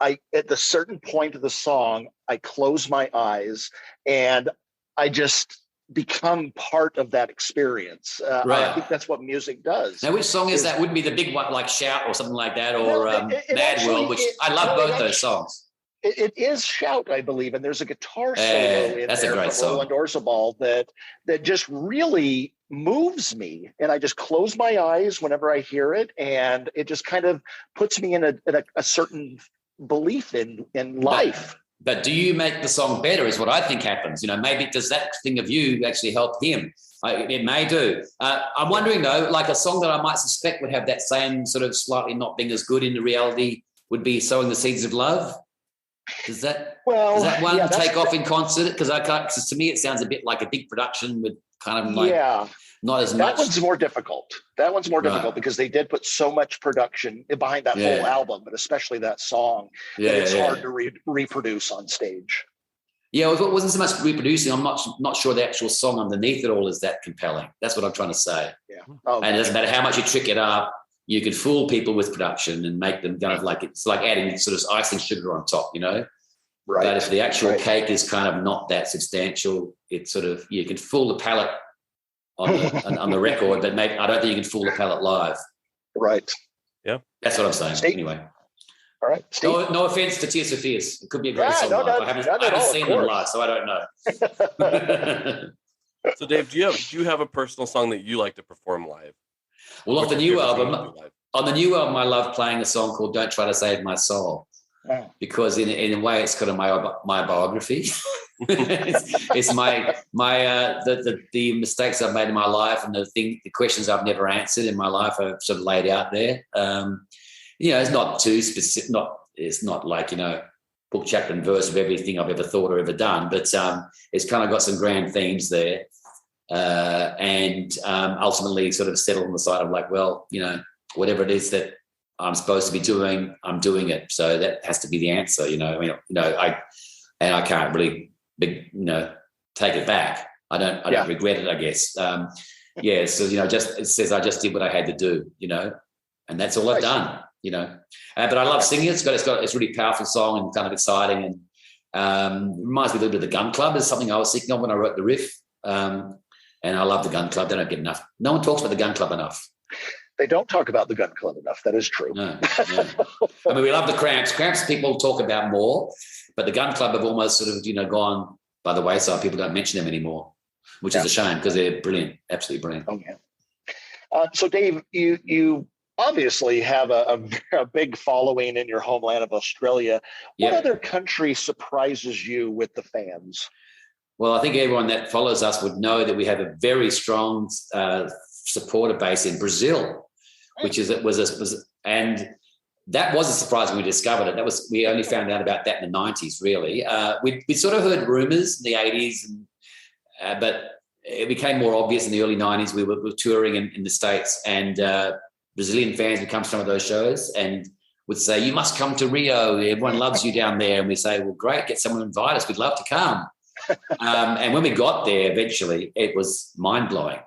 I at the certain point of the song, I close my eyes and I just become part of that experience. I think that's what music does. Now, which song is that? Wouldn't be the big one like Shout or something like that, or Mad World, which I love both those songs. It is Shout, I believe, and there's a guitar solo in there from Roland Orzabal that just really moves me, and I just close my eyes whenever I hear it, and it just kind of puts me in a certain belief in life. But do you make the song better is what I think happens. Maybe does that thing of you actually help him? It may do. I'm wondering, though, like a song that I might suspect would have that same sort of slightly not being as good in the reality would be Sowing the Seeds of Love. Does that one take off in concert? Because to me it sounds a bit like a big production with kind of like not as much. That one's more difficult. Because they did put so much production behind that whole album, but especially that song that it's hard to reproduce on stage. Yeah, it wasn't so much reproducing. I'm not sure the actual song underneath it all is that compelling. That's what I'm trying to say. Yeah, and it doesn't matter how much you trick it up. You could fool people with production and make them kind of like it's like adding sort of icing sugar on top, Right. But if the actual cake is kind of not that substantial, it's sort of you can fool the palate on the record, but maybe I don't think you can fool the palate live. Right. Yeah. That's what I'm saying. Steve. Anyway. All right. Steve. No offense to Tears for Fears. It could be a great song live. I haven't seen them live, so I don't know. So Dave, do you have a personal song that you like to perform live? Well, on the new album, I love playing a song called "Don't Try to Save My Soul," because in a way, it's kind of my biography. it's my the mistakes I've made in my life and the questions I've never answered in my life are sort of laid out there. It's not too specific. It's not like book, chapter, and verse of everything I've ever thought or ever done, but it's kind of got some grand themes there. And ultimately sort of settle on the side of like, well, you know, whatever it is that I'm supposed to be doing, I'm doing it. So that has to be the answer, you know. I mean, you know, I can't really, you know, take it back. I don't regret it, I guess. So, you know, it says I just did what I had to do, you know, and that's all I've done, you know. But I love singing. It's a really powerful song and kind of exciting, and reminds me a little bit of the Gun Club. Is something I was thinking of when I wrote the riff. And I love the Gun Club. They don't get enough. No one talks about the Gun Club enough. They don't talk about the Gun Club enough. That is true. No. I mean, we love the Cramps. Cramps people talk about more, but the Gun Club have almost sort of, you know, gone by the wayside. People don't mention them anymore, which is a shame because they're brilliant, absolutely brilliant. Oh, yeah. So, Dave, you obviously have a big following in your homeland of Australia. What other country surprises you with the fans? Well, I think everyone that follows us would know that we have a very strong supporter base in Brazil, and that was a surprise when we discovered it. We only found out about that in the 90s, really. We sort of heard rumors in the 80s, but it became more obvious in the early 90s. We were touring in the States, and Brazilian fans would come to some of those shows and would say, "You must come to Rio. Everyone loves you down there." And we say, "Well, great, get someone to invite us. We'd love to come." And when we got there, eventually, it was mind-blowing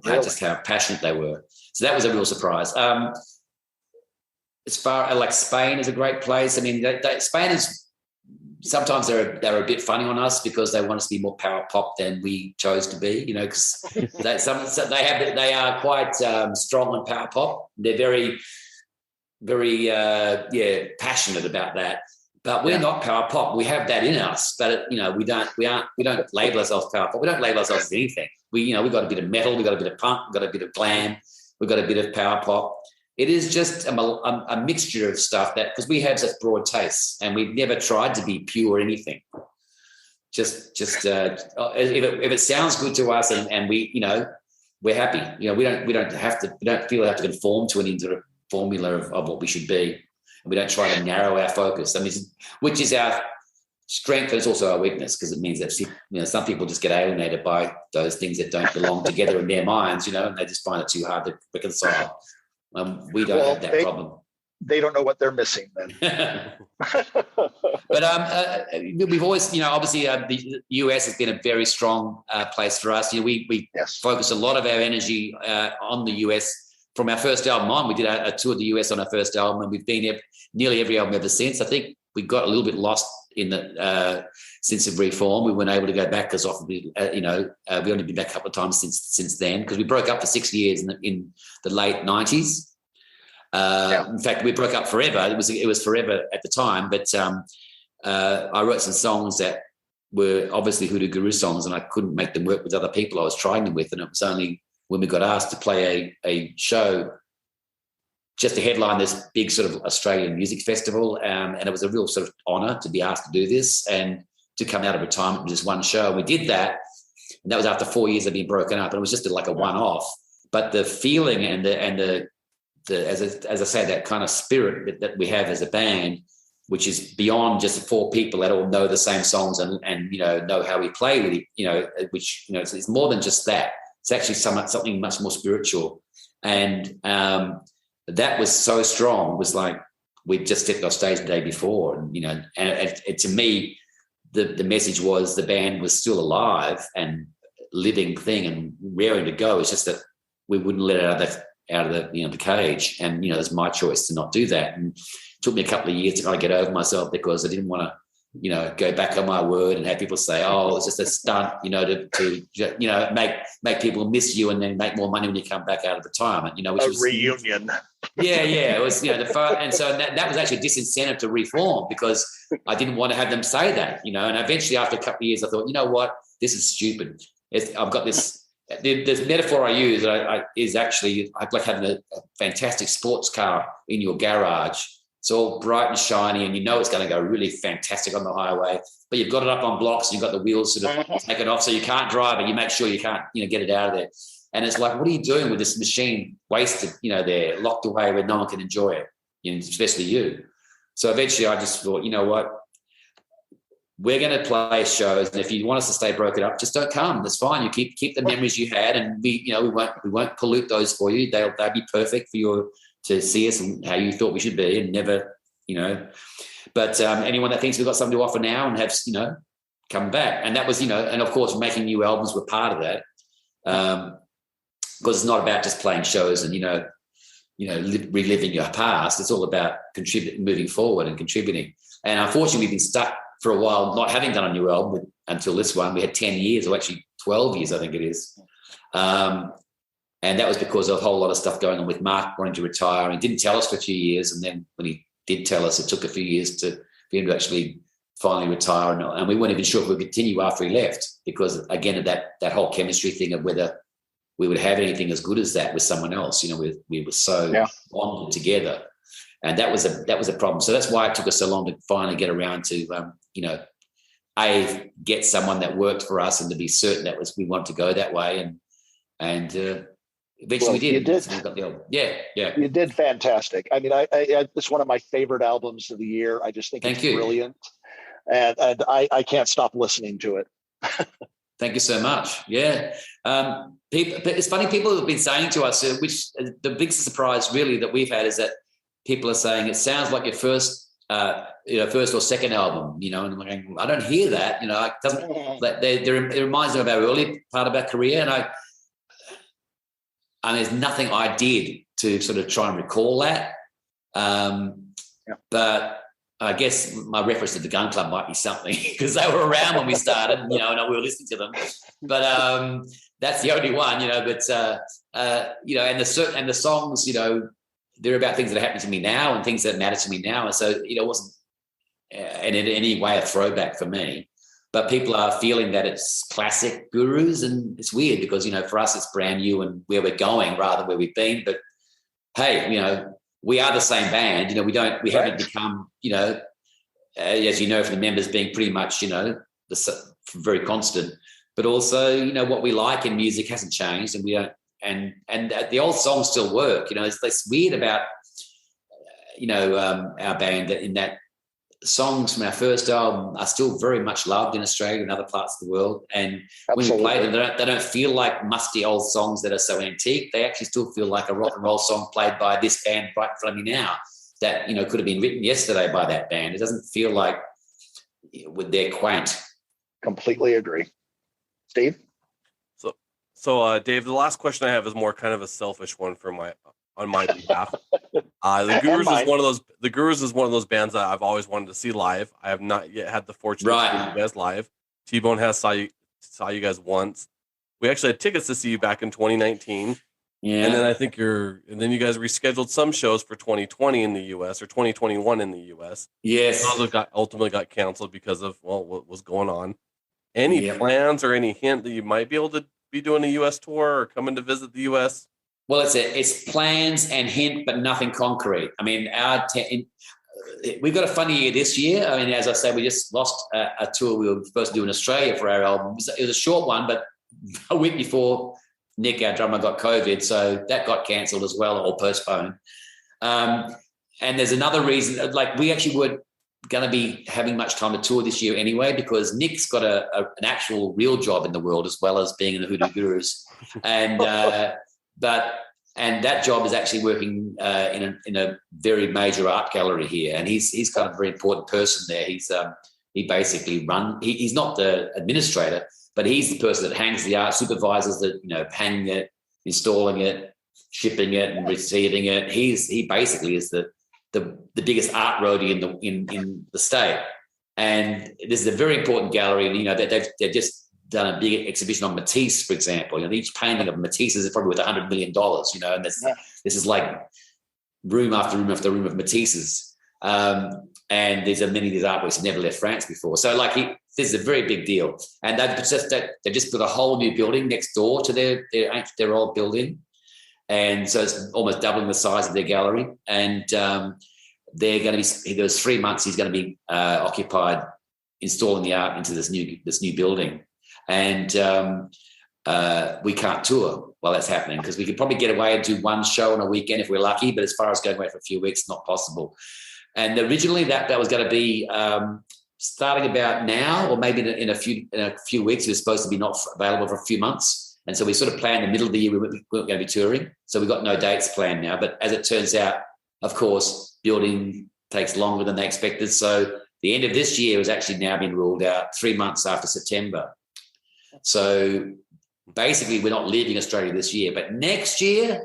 just how passionate they were. So that was a real surprise. As far like Spain is a great place. I mean, Spain is sometimes they're a bit funny on us because they want us to be more power pop than we chose to be. You know, because they are quite strong on power pop. They're very, very passionate about that. But we're not power pop. We have that in us, but you know, we don't label ourselves power pop. We don't label ourselves as anything. We got a bit of metal, we got a bit of punk, we got a bit of glam, we got a bit of power pop. It is just a mixture of stuff because we have such broad tastes, and we've never tried to be pure anything. Just if it sounds good to us, and we, you know, we're happy. You know, we don't feel we have to conform to any sort of formula of what we should be. We don't try to narrow our focus. I mean, which is our strength, but it's also our weakness, because it means that, you know, some people just get alienated by those things that don't belong together in their minds, you know, and they just find it too hard to reconcile. We don't have that problem. They don't know what they're missing then. But we've always, you know, obviously the US has been a very strong place for us. You know, we focus a lot of our energy on the US. From our first album on, we did a tour of the US on our first album, and we've been nearly every album ever since. I think we got a little bit lost in the since of Reform. We weren't able to go back as often. We only been back a couple of times since then, because we broke up for 6 years in the late 90s. In fact, we broke up forever. It was forever at the time, but I wrote some songs that were obviously Hoodoo Gurus songs, and I couldn't make them work with other people I was trying them with, and it was only when we got asked to play a show just to headline this big sort of Australian music festival. And it was a real sort of honour to be asked to do this and to come out of retirement with just one show. And we did that. And that was after 4 years of being broken up. And it was just like a one-off. But the feeling and the as I say, that kind of spirit that we have as a band, which is beyond just the four people that all know the same songs and you know how we play with it, you know, which, you know, it's more than just that. It's actually something much more spiritual. And that was so strong. It was like we'd just stepped off stage the day before. And, you know, and to me, the message was the band was still alive and living thing and raring to go. It's just that we wouldn't let it out of the you know, the cage. And, you know, it was my choice to not do that. And it took me a couple of years to kind of get over myself, because I didn't want to, you know, go back on my word and have people say, "Oh, it's just a stunt," you know, to you know, make people miss you and then make more money when you come back out of retirement, you know, which was reunion. Yeah, it was, you know, and so that was actually a disincentive to Reform, because I didn't want to have them say that, you know. And eventually, after a couple of years, I thought, you know what, this is stupid. I've got this. The metaphor I use is actually like having a fantastic sports car in your garage. It's all bright and shiny, and you know it's going to go really fantastic on the highway. But you've got it up on blocks, and you've got the wheels sort of taken off, so you can't drive it. You make sure you can't, you know, get it out of there. And it's like, what are you doing with this machine wasted, you know, there, locked away where no one can enjoy it, you know, especially you? So eventually I just thought, you know what, we're going to play shows, and if you want us to stay broken up, just don't come. That's fine. You keep the memories you had, and we won't pollute those for you. They'll be perfect for you to see us and how you thought we should be, and never, But anyone that thinks we've got something to offer now and have, come back, and that was, and of course, making new albums were part of that, because it's not about just playing shows and reliving your past. It's all about moving forward and contributing. And unfortunately, we've been stuck for a while not having done a new album until this one. We had 10 years, or actually 12 years, I think it is. And that was because of a whole lot of stuff going on with Mark wanting to retire. And he didn't tell us for a few years. And then when he did tell us, it took a few years for him to actually finally retire. And we weren't even sure if we'd continue after he left, because, again, of that whole chemistry thing of whether we would have anything as good as that with someone else. We were so bonded together. And that was a problem. So that's why it took us so long to finally get around to, get someone that worked for us and to be certain that we wanted to go that way. And eventually we did. You did. So we got the album. Yeah. You did fantastic. I mean, it's one of my favorite albums of the year. I just think it's brilliant. And I can't stop listening to it. Thank you so much. Yeah. It's funny, people have been saying to us, which the biggest surprise really that we've had is that people are saying it sounds like your first or second album, and I'm like, I don't hear that, it doesn't. It reminds me of our early part of our career, and there's nothing I did to sort of try and recall that, but I guess my reference to the Gun Club might be something, because they were around when we started, and we were listening to them, but that's the only one, but and the songs, they're about things that are happening to me now and things that matter to me now. And so, it wasn't in any way a throwback for me. But people are feeling that it's classic Gurus, and it's weird because, for us it's brand new and where we're going rather than where we've been. But hey, we are the same band. We haven't become, as you know, from the members being pretty much, very constant. But also, what we like in music hasn't changed, and we don't. And the old songs still work. It's weird about, our band, that in that songs from our first album are still very much loved in Australia and other parts of the world. And when we play them, they don't feel like musty old songs that are so antique. They actually still feel like a rock and roll song played by this band right in front of me now that, could have been written yesterday by that band. It doesn't feel like they're quaint. Completely agree. Steve? So, Dave, the last question I have is more kind of a selfish one on my behalf. The Gurus is one of those bands that I've always wanted to see live. I have not yet had the fortune to see you guys live. T-Bone saw you guys once. We actually had tickets to see you back in 2019. Yeah. And then I think you guys rescheduled some shows for 2020 in the US or 2021 in the US. Yes. Those ultimately got canceled because of what was going on. Any plans or any hint that you might be able to be doing a U.S. tour or coming to visit the U.S.? Well, it's plans and hint, but nothing concrete. I mean, we've got a funny year this year. I mean, as I said, we just lost a tour we were supposed to do in Australia for our album. It was a short one, but a week before Nick, our drummer, got COVID, so that got cancelled as well or postponed. And there's another reason, like we actually weren't going to be having much time to tour this year anyway, because Nick's got an actual real job in the world as well as being in the Hoodoo Gurus, and that job is actually working in a very major art gallery here, and he's kind of a very important person there. He basically he's not the administrator, but he's the person that hangs the art, supervises the hanging it, installing it, shipping it, and receiving it. He basically is the biggest art roadie in the state, and this is a very important gallery. And they've just done a big exhibition on Matisse, for example. Each painting of Matisse is probably worth $100 million. And this is like room after room after room of Matisse's. And there's many of these artworks have never left France before. So this is a very big deal. And they've just built a whole new building next door to their old building. And so it's almost doubling the size of their gallery. And they're going to be, there's 3 months he's going to be occupied installing the art into this new building. And we can't tour while that's happening, because we could probably get away and do one show on a weekend if we're lucky. But as far as going away for a few weeks, not possible. And originally that was going to be starting about now, or maybe in a few weeks. It was supposed to be not available for a few months. And so we sort of planned the middle of the year we weren't going to be touring. So we've got no dates planned now. But as it turns out, of course, building takes longer than they expected. So the end of this year has actually now been ruled out 3 months after September. So basically, we're not leaving Australia this year. But next year,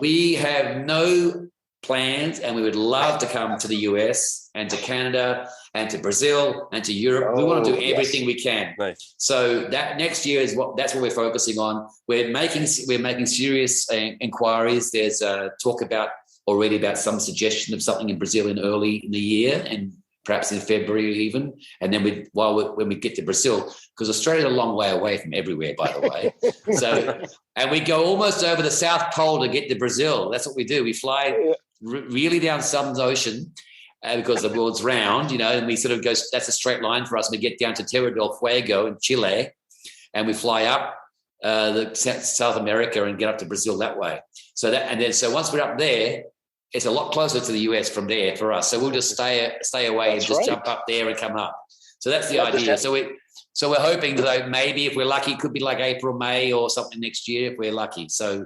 we have no plans, and we would love to come to the US and to Canada and to Brazil and to Europe. We want to do everything we can. Nice. So that next year that's what we're focusing on. We're making serious inquiries. There's talk already about some suggestion of something in Brazil early in the year, and perhaps in February even. And then when we get to Brazil, because Australia's a long way away from everywhere, by the way. So, and we go almost over the South Pole to get to Brazil. That's what we do. We fly really down Southern Ocean because the world's round, and we sort of go, that's a straight line for us. We get down to Tierra del Fuego in Chile, and we fly up the South America and get up to Brazil that way. So once we're up there, it's a lot closer to the US from there for us. So we'll just stay away and just jump up there and come up. So that's the idea. So we're hoping that maybe if we're lucky, it could be like April, May or something next year if we're lucky. So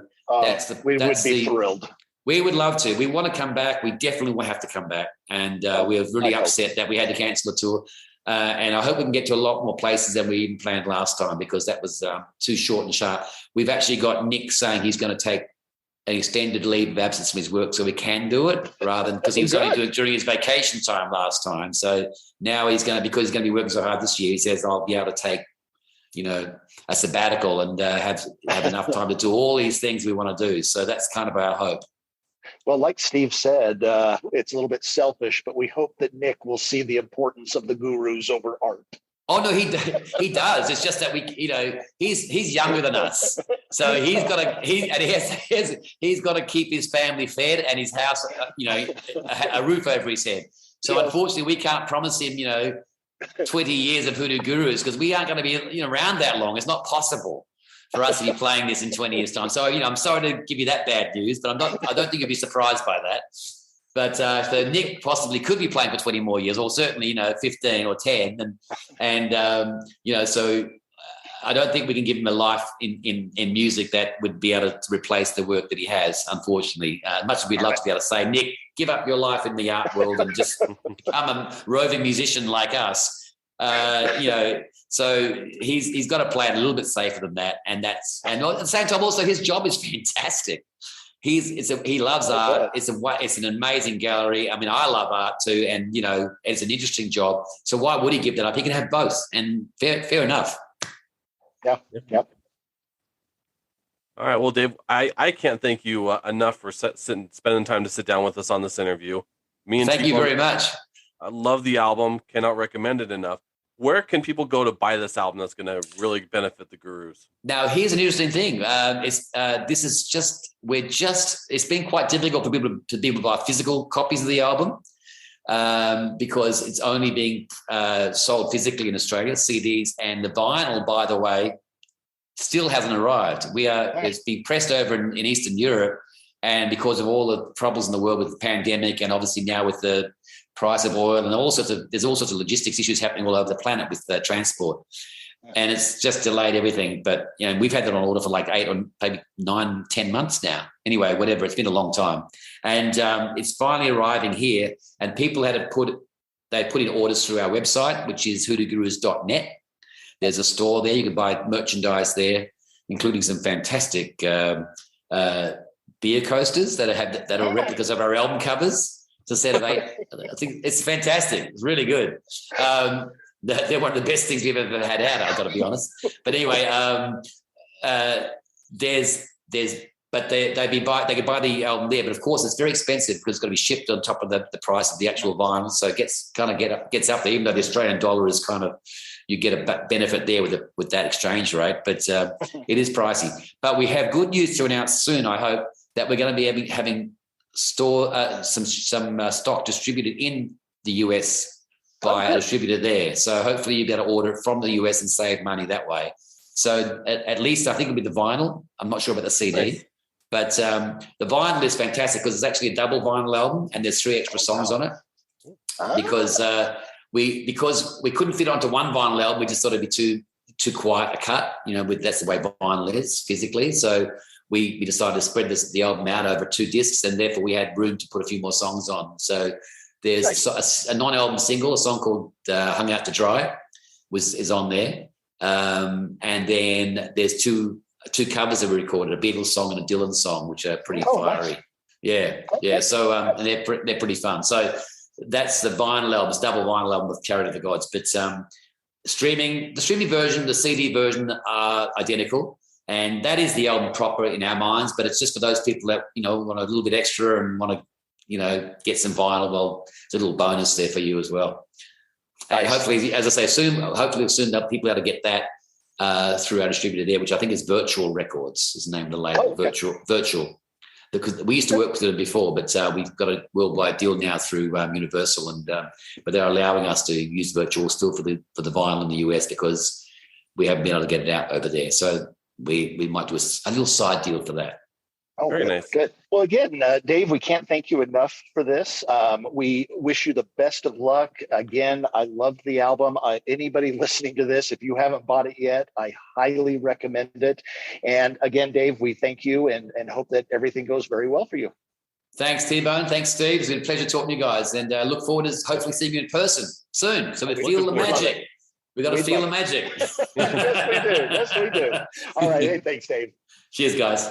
we would be thrilled. We would love to. We want to come back. We definitely will have to come back. And we're really upset that we had to cancel the tour. And I hope we can get to a lot more places than we even planned last time, because that was too short and sharp. We've actually got Nick saying he's going to take an extended leave of absence from his work so we can do it, rather than because he was only doing it during his vacation time last time. So now because he's going to be working so hard this year, he says I'll be able to take, a sabbatical and have enough time to do all these things we want to do. So that's kind of our hope. Well, like Steve said, it's a little bit selfish, but we hope that Nick will see the importance of the gurus over art. Oh no, he does. It's just that he's younger than us, so he's got to keep his family fed and his house, a roof over his head. So unfortunately, we can't promise him, 20 years of Hoodoo Gurus, because we aren't going to be around that long. It's not possible for us to be playing this in 20 years' time. So I'm sorry to give you that bad news, but I don't think you'll be surprised by that. But so Nick possibly could be playing for 20 more years, or certainly 15 or 10, so I don't think we can give him a life in music that would be able to replace the work that he has. Unfortunately, much as we'd love to be able to say, Nick, give up your life in the art world and just become a roving musician like us. So he's got to play it a little bit safer than that, and at the same time also his job is fantastic. He loves art. It's an amazing gallery. I mean, I love art too, and it's an interesting job. So why would he give that up? He can have both, and fair enough. Yeah. Yep. All right. Well, Dave, I can't thank you enough for spending time to sit down with us on this interview. Thank you very much. I love the album. Cannot recommend it enough. Where can people go to buy this album that's going to really benefit the Gurus? Now, here's an interesting thing. It's been quite difficult for people to buy physical copies of the album because it's only being sold physically in Australia, CDs, and the vinyl, by the way, still hasn't arrived. It's being pressed over in Eastern Europe, and because of all the troubles in the world with the pandemic, and obviously now with the price of oil and there's all sorts of logistics issues happening all over the planet with transport, and it's just delayed everything. But we've had that on order for like 8 or maybe 9, 10 months now. Anyway, whatever, it's been a long time, and it's finally arriving here. And people put in orders through our website, which is hoodoogurus.net. There's a store there. You can buy merchandise there, including some fantastic beer coasters that are replicas of our album covers. It's a set of 8. I think it's fantastic. It's really good. They're one of the best things we've ever had out, I've got to be honest. But anyway, they could buy the album there, but of course it's very expensive because it's got to be shipped on top of the price of the actual vinyl. So it gets up there, even though the Australian dollar is kind of, you get a benefit there with that exchange rate, but it is pricey. But we have good news to announce soon, I hope, that we're going to be having some stock distributed in the US by a distributor there. So hopefully you'll be able to order it from the US and save money that way. So at least I think it'll be the vinyl. I'm not sure about the CD. Right. But the vinyl is fantastic because it's actually a double vinyl album and there's 3 extra songs on it because because we couldn't fit onto one vinyl album, we just thought it'd be too quiet a cut. That's the way vinyl is physically. So we decided to spread the album out over 2 discs, and therefore we had room to put a few more songs on. So there's a non-album single, a song called "Hung Out to Dry," is on there, and then there's two covers that were recorded: a Beatles song and a Dylan song, which are pretty fiery. Nice. Yeah. So and they're pretty fun. So that's the vinyl album, it's double vinyl album with Chariot of the Gods. But the streaming version, the CD version are identical. And that is the album proper in our minds, but it's just for those people that, want a little bit extra and want to, get some vinyl. Well, it's a little bonus there for you as well. And hopefully, as I say, hopefully soon people are able to get that through our distributor there, which I think is Virtual Records is the name of the label, Virtual. Because we used to work with them before, but we've got a worldwide deal now through Universal, and but they're allowing us to use Virtual still for the vinyl in the US because we haven't been able to get it out over there. So we might do a little side deal for that. Oh, very nice. Good. Well, again, Dave, we can't thank you enough for this. We wish you the best of luck. Again, I love the album. Anybody listening to this, if you haven't bought it yet, I highly recommend it. And again, Dave, we thank you and hope that everything goes very well for you. Thanks, T-Bone. Thanks, Steve. It's been a pleasure talking to you guys, and look forward to hopefully seeing you in person soon. So we feel the magic. We got to feel the magic. Yes, we do. All right. Hey, thanks, Dave. Cheers, guys.